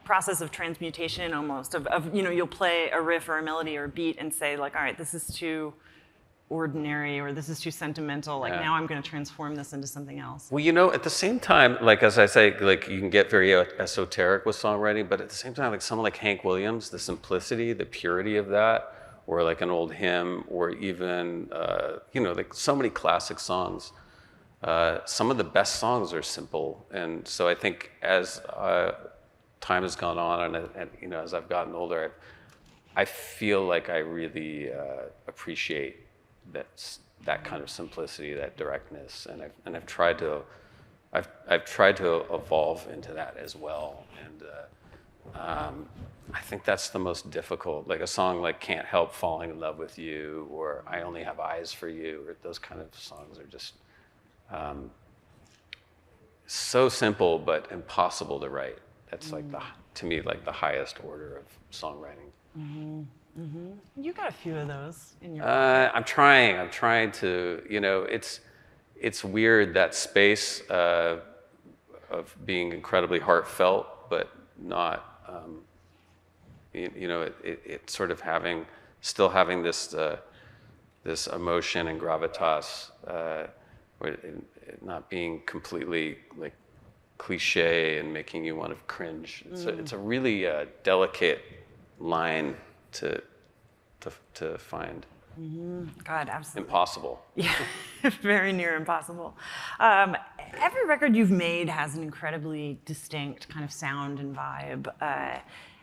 process of transmutation almost, of, you know, you'll play a riff or a melody or a beat and say like, all right, this is too ordinary, or this is too sentimental, like now I'm going to transform this into something else. Well, you know, at the same time, like as I say, like you can get very esoteric with songwriting, but at the same time, like someone like Hank Williams, the simplicity, the purity of that, or like an old hymn, or even, you know, like so many classic songs. Some of the best songs are simple. And so I think as time has gone on and you know, as I've gotten older, I feel like I really appreciate that kind of simplicity, that directness, and I've tried to evolve into that as well. And I think that's the most difficult. Like a song like "Can't Help Falling in Love with You" or "I Only Have Eyes for You," or those kind of songs are just so simple but impossible to write. That's like to me like the highest order of songwriting. Mm-hmm. Mm-hmm. You got a few of those in your. I'm trying to. You know, it's weird, that space of being incredibly heartfelt, but not. You know, it sort of still having this emotion and gravitas, not being completely like cliche and making you want to cringe. It's a really delicate line to find. Mm-hmm. God, absolutely. Impossible. Yeah, very near impossible. Every record you've made has an incredibly distinct kind of sound and vibe.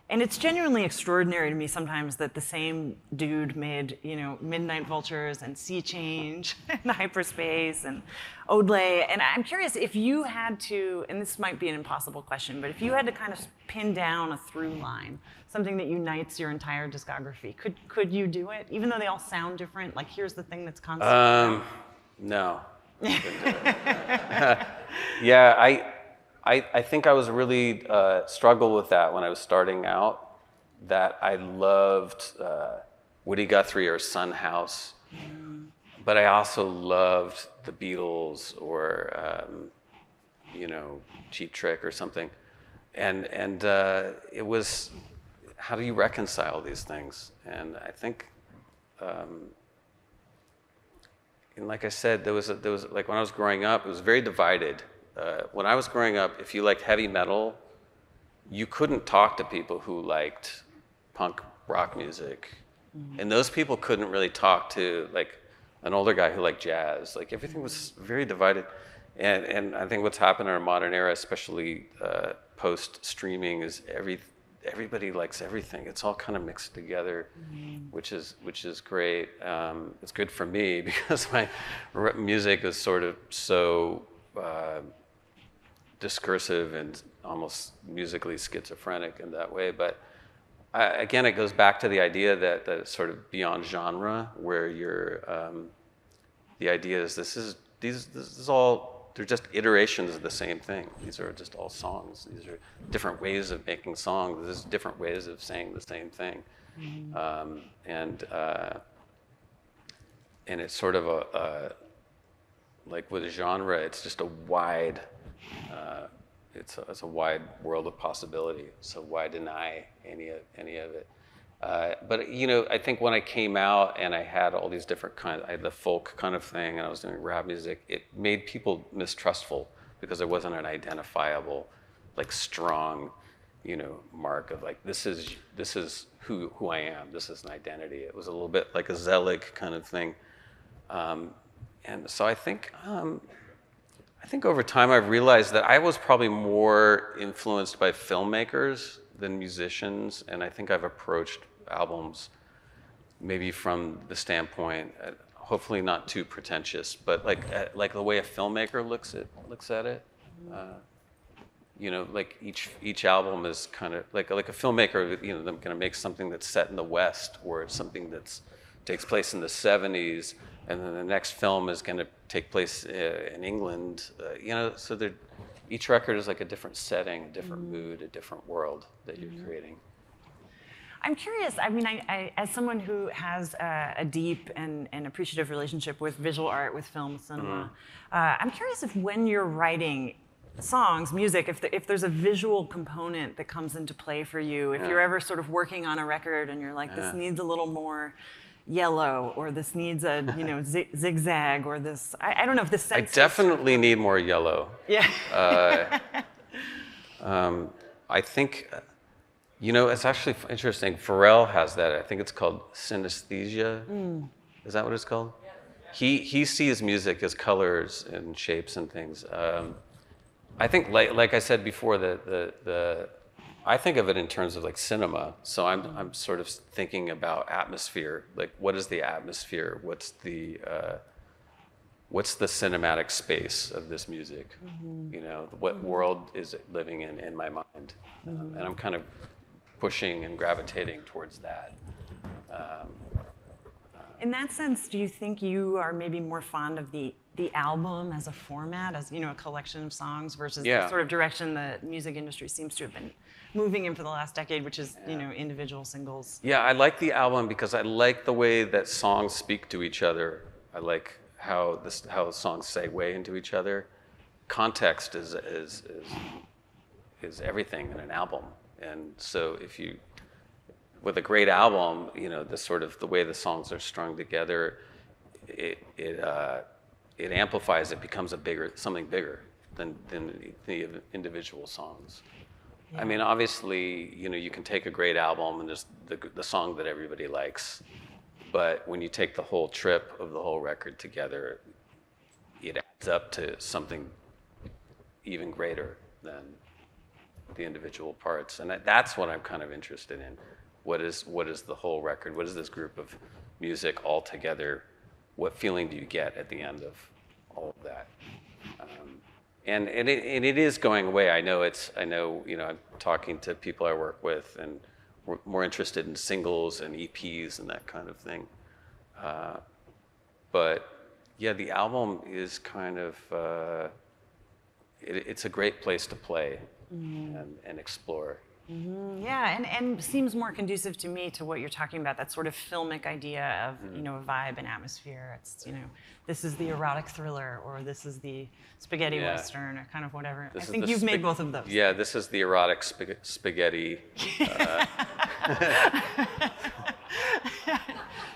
And it's genuinely extraordinary to me sometimes that the same dude made, you know, Midnite Vultures and Sea Change and Hyperspace and Odelay. And I'm curious if you had to, and this might be an impossible question, but if you had to kind of pin down a through line, something that unites your entire discography, could you do it? Even though they all sound different, like here's the thing that's constant. No. Yeah, I think I was really struggled with that when I was starting out, that I loved Woody Guthrie or Son House, but I also loved the Beatles or, you know, Cheap Trick or something. and it was, how do you reconcile these things? And I think, and like I said, there was like when I was growing up, it was very divided. When I was growing up, if you liked heavy metal, you couldn't talk to people who liked punk rock music. And those people couldn't really talk to like an older guy who liked jazz. Like everything was very divided. And I think what's happened in our modern era, especially post-streaming, is everybody likes everything. It's all kind of mixed together, which is great. It's good for me because my music is sort of so discursive and almost musically schizophrenic in that way. But again, it goes back to the idea that it's sort of beyond genre, where the idea is this is all, they're just iterations of the same thing. These are just all songs. These are different ways of making songs. This is different ways of saying the same thing. And it's sort of like with genre, it's just a wide, it's a wide world of possibility. So why deny any of it? But you know, I think when I came out and I had all these different kinds, I had the folk kind of thing, and I was doing rap music. It made people mistrustful because there wasn't an identifiable, like strong, you know, mark of like this is who I am. This is an identity. It was a little bit like a Zelig kind of thing, and so I think over time I've realized that I was probably more influenced by filmmakers than musicians, and I think I've approached albums maybe from the standpoint, hopefully not too pretentious, but like the way a filmmaker looks at it. You know, like each album is kind of like a filmmaker. You know, they're going to make something that's set in the West, or something that's takes place in the '70s, and then the next film is going to take place in England. You know, so each record is like a different setting, a different mood, a different world that you're creating. I'm curious, I mean, I as someone who has a deep and appreciative relationship with visual art, with film, cinema, I'm curious if when you're writing songs, music, if there's a visual component that comes into play for you, if you're ever sort of working on a record and you're like, this needs a little more yellow, or this needs a, you know, zigzag, or this, I don't know if this sense. I definitely need more yellow. Yeah. I think, you know, it's actually interesting. Pharrell has that. I think it's called synesthesia. Is that what it's called? He sees music as colors and shapes and things. I think, like I said before, I think of it in terms of like cinema. So I'm sort of thinking about atmosphere. Like, what is the atmosphere? What's the cinematic space of this music? You know, what world is it living in my mind? And I'm kind of pushing and gravitating towards that. In that sense, do you think you are maybe more fond of the album as a format, as, you know, a collection of songs, versus the sort of direction the music industry seems to have been moving in for the last decade, which is, you know, individual singles? Yeah, I like the album because I like the way that songs speak to each other. I like how songs segue into each other. Context is everything in an album, and so with a great album, you know, the way the songs are strung together, it amplifies. It becomes something bigger than the individual songs. I mean, obviously, you know, you can take a great album and there's the song that everybody likes, but when you take the whole trip of the whole record together, it adds up to something even greater than the individual parts, and that's what I'm kind of interested in. What is the whole record? What is this group of music all together? What feeling do you get at the end of all of that? And it is going away. I know, you know, I'm talking to people I work with, and we're more interested in singles and EPs and that kind of thing. But yeah, the album is kind of, it's a great place to play and explore. Yeah, and seems more conducive to me to what you're talking about, that sort of filmic idea of, you know, a vibe and atmosphere. It's, you know, this is the erotic thriller, or this is the spaghetti western, or kind of whatever. I think you've made both of those. Yeah, this is the erotic spaghetti.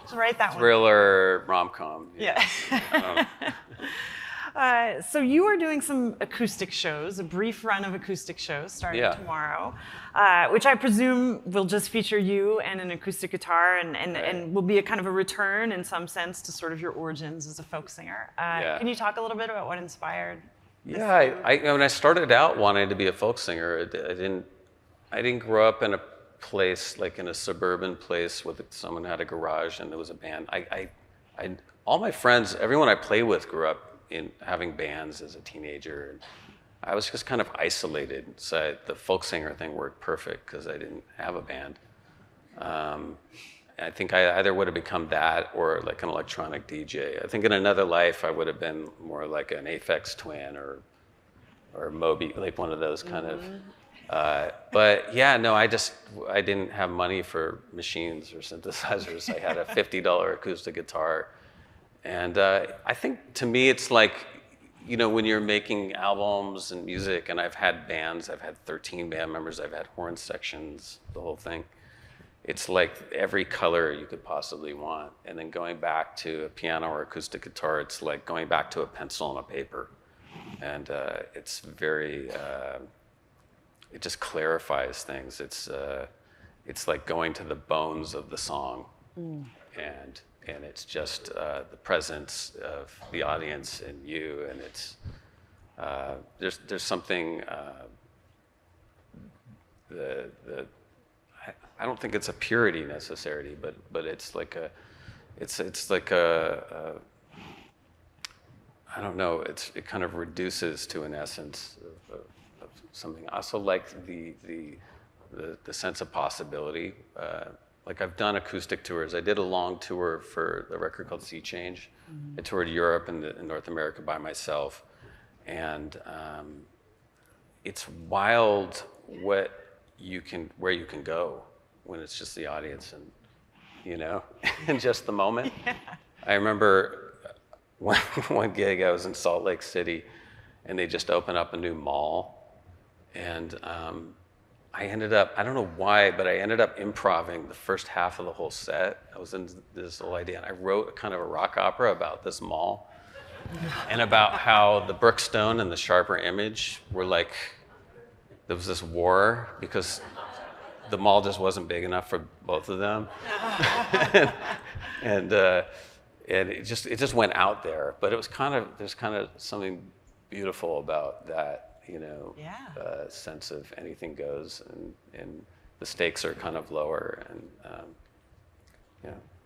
Just write that one. Thriller rom-com. Yeah. So you are doing some acoustic shows, a brief run of acoustic shows starting tomorrow, which I presume will just feature you and an acoustic guitar, and will be a kind of a return in some sense to sort of your origins as a folk singer. Can you talk a little bit about what inspired this? Yeah, when I started out wanting to be a folk singer, I didn't grow up in a place, like in a suburban place with someone had a garage and there was a band. All my friends, everyone I played with grew up in having bands as a teenager, and I was just kind of isolated. So the folk singer thing worked perfect because I didn't have a band. I think I either would have become that or like an electronic DJ. I think in another life I would have been more like an Aphex Twin or Moby, like one of those kind of. But yeah, no, I didn't have money for machines or synthesizers. I had a $50 acoustic guitar. And I think to me it's like, you know, when you're making albums and music, and I've had bands, I've had 13 band members, I've had horn sections, the whole thing. It's like every color you could possibly want. And then going back to a piano or acoustic guitar, it's like going back to a pencil and a paper. And it's very, it just clarifies things. It's like going to the bones of the song. And it's just the presence of the audience and you, and it's there's something I don't think it's a purity necessarily, but it's like it's like a I don't know, it kind of reduces to an essence of something. I also like the sense of possibility. Like I've done acoustic tours. I did a long tour for a record called Sea Change. I toured Europe and North America by myself. And it's wild where you can go when it's just the audience and, you know, and just the moment. Yeah. I remember one gig, I was in Salt Lake City and they just opened up a new mall. And I ended up, I don't know why, but I ended up improvising the first half of the whole set. I was in this whole idea, and I wrote a kind of a rock opera about this mall and about how the Brookstone and the Sharper Image were like, there was this war because the mall just wasn't big enough for both of them. and it just went out there. But it was there's kind of something beautiful about that. You know, sense of anything goes, and the stakes are kind of lower, and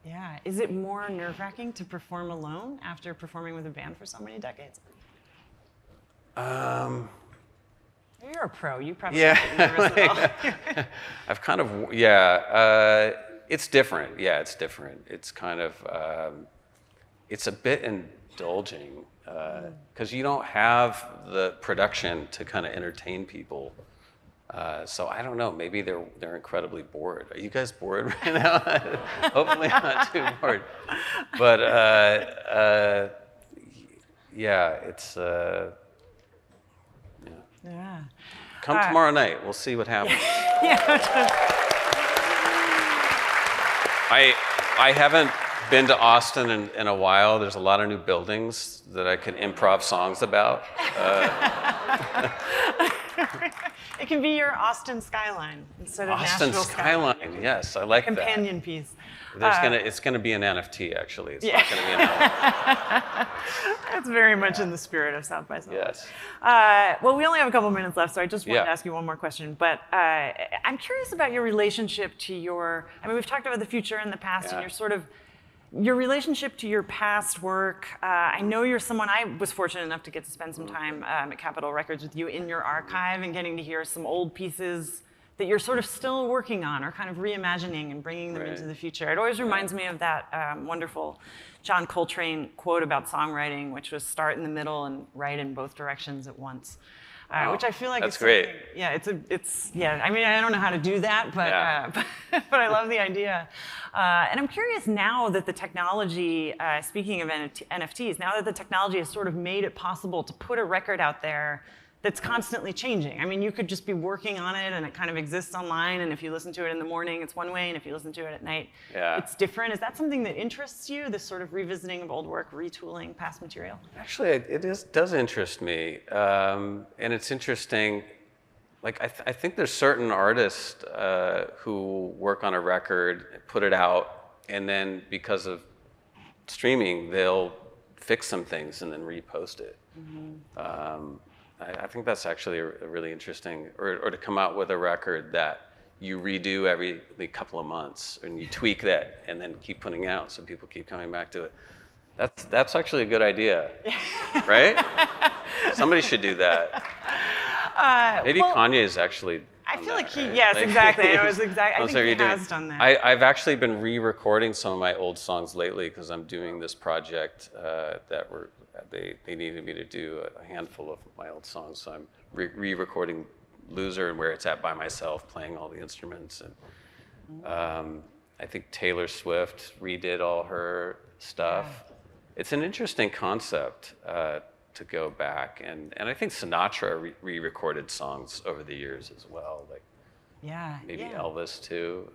Yeah. Is it more nerve-wracking to perform alone after performing with a band for so many decades? You're a pro. You probably don't get nervous at all. I've kind of it's different. Yeah, it's different. It's kind of it's a bit indulging. Because you don't have the production to kind of entertain people. So I don't know, maybe they're incredibly bored. Are you guys bored right now? Hopefully not too bored. But yeah, it's, Yeah. Come tomorrow night, we'll see what happens. I haven't been to Austin in a while. There's a lot of new buildings that I can improv songs about. It can be your Austin skyline instead of Austin Nashville skyline. Yes, I like companion piece. It's gonna be an NFT actually. It's not gonna be an NFT. That's very much in the spirit of South by Southwest. Yes. Well, we only have a couple minutes left, so I just wanted to Yeah. ask you one more question. But I'm curious about your relationship to I mean, we've talked about the future and the past, and your relationship to your past work. I know you're someone, I was fortunate enough to get to spend some time at Capitol Records with you in your archive and getting to hear some old pieces that you're sort of still working on or kind of reimagining and bringing them into the future. It always reminds me of that wonderful John Coltrane quote about songwriting, which was start in the middle and write in both directions at once. which I feel like That's is great. Yeah, yeah. I mean, I don't know how to do that, but but I love the idea. And I'm curious now that the technology, speaking of NFTs, now that the technology has sort of made it possible to put a record out there that's constantly changing. I mean, you could just be working on it and it kind of exists online, and if you listen to it in the morning, it's one way, and if you listen to it at night, it's different. Is that something that interests you, this sort of revisiting of old work, retooling past material? Actually, does interest me. And it's interesting, like I think there's certain artists who work on a record, put it out, and then because of streaming, they'll fix some things and then repost it. I think that's actually a really interesting, or to come out with a record that you redo every couple of months and you tweak that and then keep putting out so people keep coming back to it. That's actually a good idea, right? Somebody should do that. Maybe Kanye is actually. I feel like right? yes, exactly. I think he has done that. I've actually been re-recording some of my old songs lately because I'm doing this project they needed me to do a handful of my old songs, so I'm re-recording Loser and Where It's At by myself, playing all the instruments. And I think Taylor Swift redid all her stuff. Yeah. It's an interesting concept to go back, and I think Sinatra re-recorded songs over the years as well, like maybe Elvis too.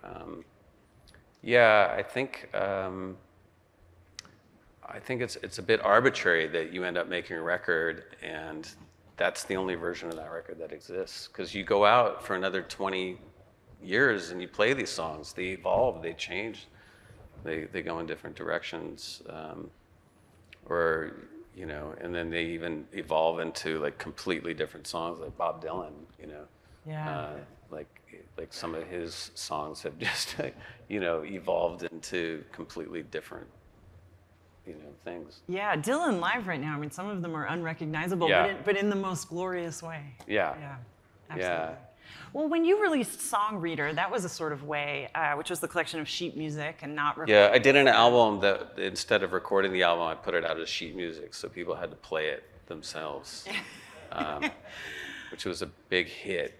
I think it's a bit arbitrary that you end up making a record and that's the only version of that record that exists, because you go out for another 20 years and you play these songs, they evolve, they change, they go in different directions, and then they even evolve into like completely different songs, like Bob Dylan, like some of his songs have just evolved into completely different things. Yeah, Dylan live right now, I mean, some of them are unrecognizable, but in the most glorious way. Yeah. Yeah, absolutely. Well, when you released Song Reader, that was a sort of way, which was the collection of sheet music and not recording. Yeah, I did an album that instead of recording the album, I put it out as sheet music, so people had to play it themselves, which was a big hit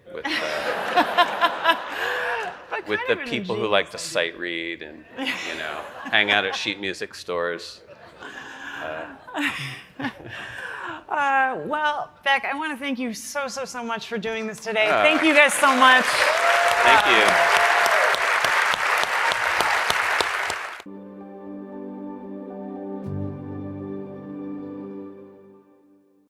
with the people who like to sight read and hang out at sheet music stores. Well, Beck, I want to thank you so much for doing this today. Thank you guys so much. Thank you.